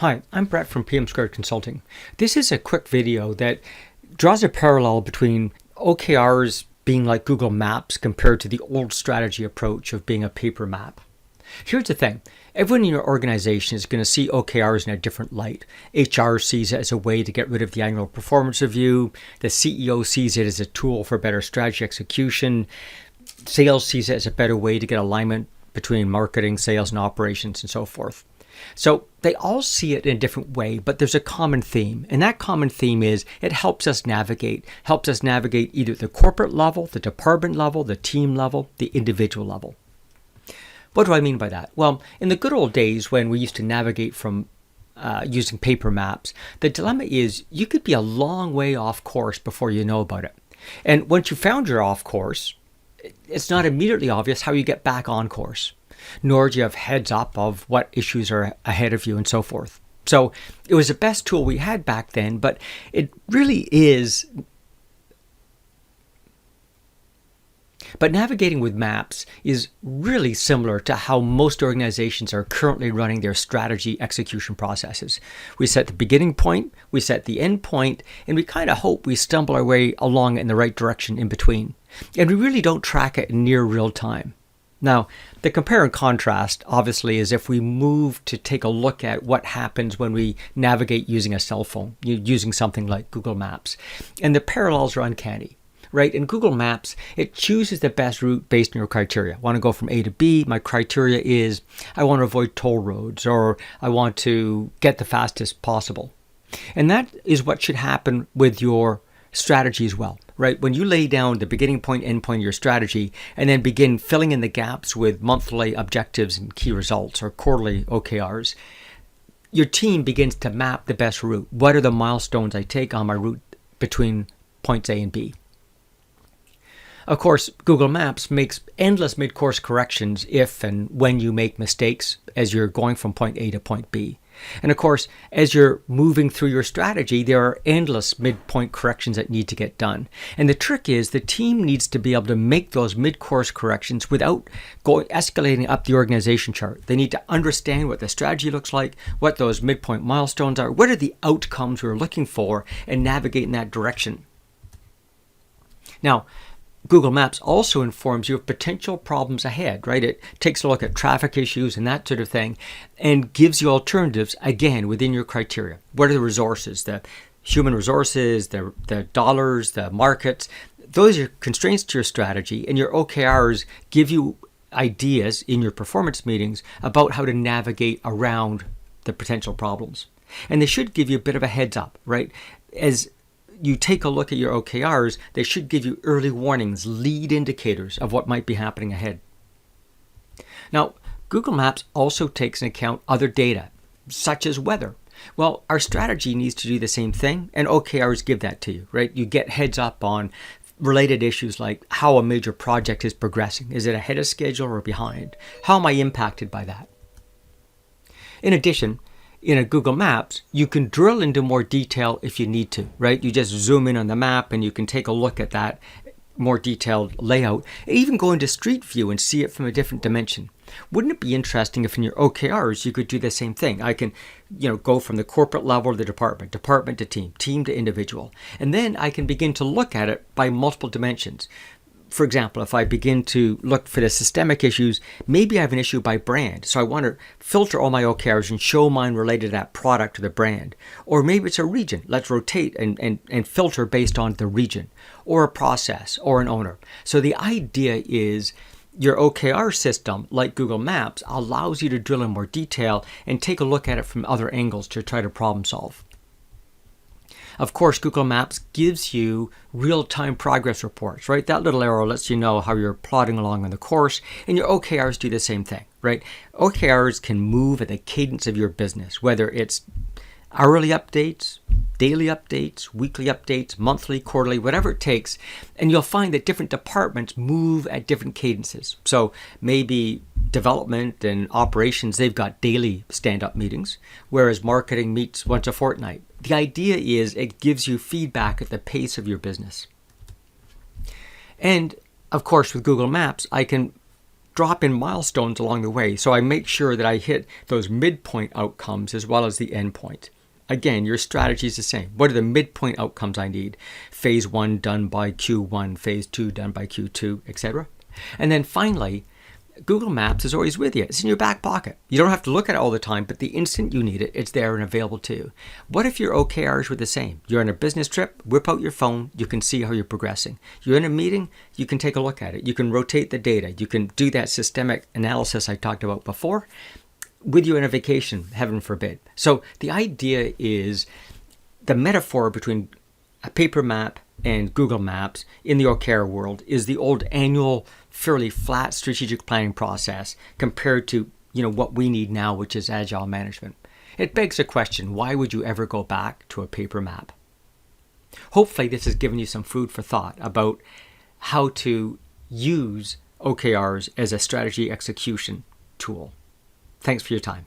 Hi, I'm Brett from PM Squared Consulting. This is a quick video that draws a parallel between OKRs being like Google Maps compared to the old strategy approach of being a paper map. Here's the thing. Everyone in your organization is going to see OKRs in a different light. HR sees it as a way to get rid of the annual performance review. The CEO sees it as a tool for better strategy execution. Sales sees it as a better way to get alignment between marketing, sales, and operations, and so forth. So they all see it in a different way, but there's a common theme. And that common theme is it helps us navigate either the corporate level, the department level, the team level, the individual level. What do I mean by that? Well, in the good old days when we used to navigate from using paper maps, the dilemma is you could be a long way off course before you know about it. And once you found you're off course, it's not immediately obvious how you get back on course, nor do you have heads up of what issues are ahead of you and so forth. So it was the best tool we had back then, but it really is. But navigating with maps is really similar to how most organizations are currently running their strategy execution processes. We set the beginning point, we set the end point, and we kind of hope we stumble our way along in the right direction in between. And we really don't track it in near real time. Now, the compare and contrast, obviously, is if we move to take a look at what happens when we navigate using a cell phone, using something like Google Maps. And the parallels are uncanny. Right? In Google Maps, it chooses the best route based on your criteria. I want to go from A to B. My criteria is I want to avoid toll roads, or I want to get the fastest possible. And that is what should happen with your strategy as well, right? When you lay down the beginning point, end point of your strategy, and then begin filling in the gaps with monthly objectives and key results, or quarterly OKRs, your team begins to map the best route. What are the milestones I take on my route between points A and B? Of course, Google Maps makes endless mid-course corrections if and when you make mistakes as you're going from point A to point B. And of course, as you're moving through your strategy, there are endless midpoint corrections that need to get done. And the trick is the team needs to be able to make those mid-course corrections without escalating up the organization chart. They need to understand what the strategy looks like, what those midpoint milestones are, what are the outcomes we're looking for, and navigate in that direction. Now, Google Maps also informs you of potential problems ahead, right? It takes a look at traffic issues and that sort of thing and gives you alternatives, again, within your criteria. What are the resources, the human resources, the dollars, the markets? Those are constraints to your strategy, and your OKRs give you ideas in your performance meetings about how to navigate around the potential problems. And they should give you a bit of a heads up, right? As you take a look at your OKRs, they should give you early warnings, lead indicators of what might be happening ahead. Now, Google Maps also takes into account other data, such as weather. Well, our strategy needs to do the same thing, and OKRs give that to you, right? You get heads up on related issues like how a major project is progressing. Is it ahead of schedule or behind? How am I impacted by that? In addition, in a Google Maps, you can drill into more detail if you need to, right? You just zoom in on the map and you can take a look at that more detailed layout, and even go into Street View and see it from a different dimension. Wouldn't it be interesting if in your OKRs you could do the same thing? I can, go from the corporate level to the department to team, team to individual, and then I can begin to look at it by multiple dimensions. For example, if I begin to look for the systemic issues, maybe I have an issue by brand. So I want to filter all my OKRs and show mine related to that product or the brand. Or maybe it's a region. Let's rotate and filter based on the region, or a process, or an owner. So the idea is your OKR system, like Google Maps, allows you to drill in more detail and take a look at it from other angles to try to problem solve. Of course, Google Maps gives you real-time progress reports, right? That little arrow lets you know how you're plodding along on the course, and your OKRs do the same thing, right? OKRs can move at the cadence of your business, whether it's hourly updates, daily updates, weekly updates, monthly, quarterly, whatever it takes. And you'll find that different departments move at different cadences. So maybe development and operations, they've got daily stand-up meetings, whereas marketing meets once a fortnight. The idea is it gives you feedback at the pace of your business. And of course, with Google Maps, I can drop in milestones along the way. So I make sure that I hit those midpoint outcomes as well as the end point. Again, your strategy is the same. What are the midpoint outcomes I need? Phase 1 done by Q1, phase 2 done by Q2, etc. And then finally, Google Maps is always with you. It's in your back pocket. You don't have to look at it all the time, but the instant you need it, it's there and available to you. What if your OKRs were the same? You're on a business trip, whip out your phone, you can see how you're progressing. You're in a meeting, you can take a look at it. You can rotate the data. You can do that systemic analysis I talked about before with you on a vacation, heaven forbid. So the idea is the metaphor between a paper map and Google Maps in the OKR world is the old annual, fairly flat strategic planning process compared to what we need now, which is agile management. It begs the question, why would you ever go back to a paper map? Hopefully this has given you some food for thought about how to use OKRs as a strategy execution tool. Thanks for your time.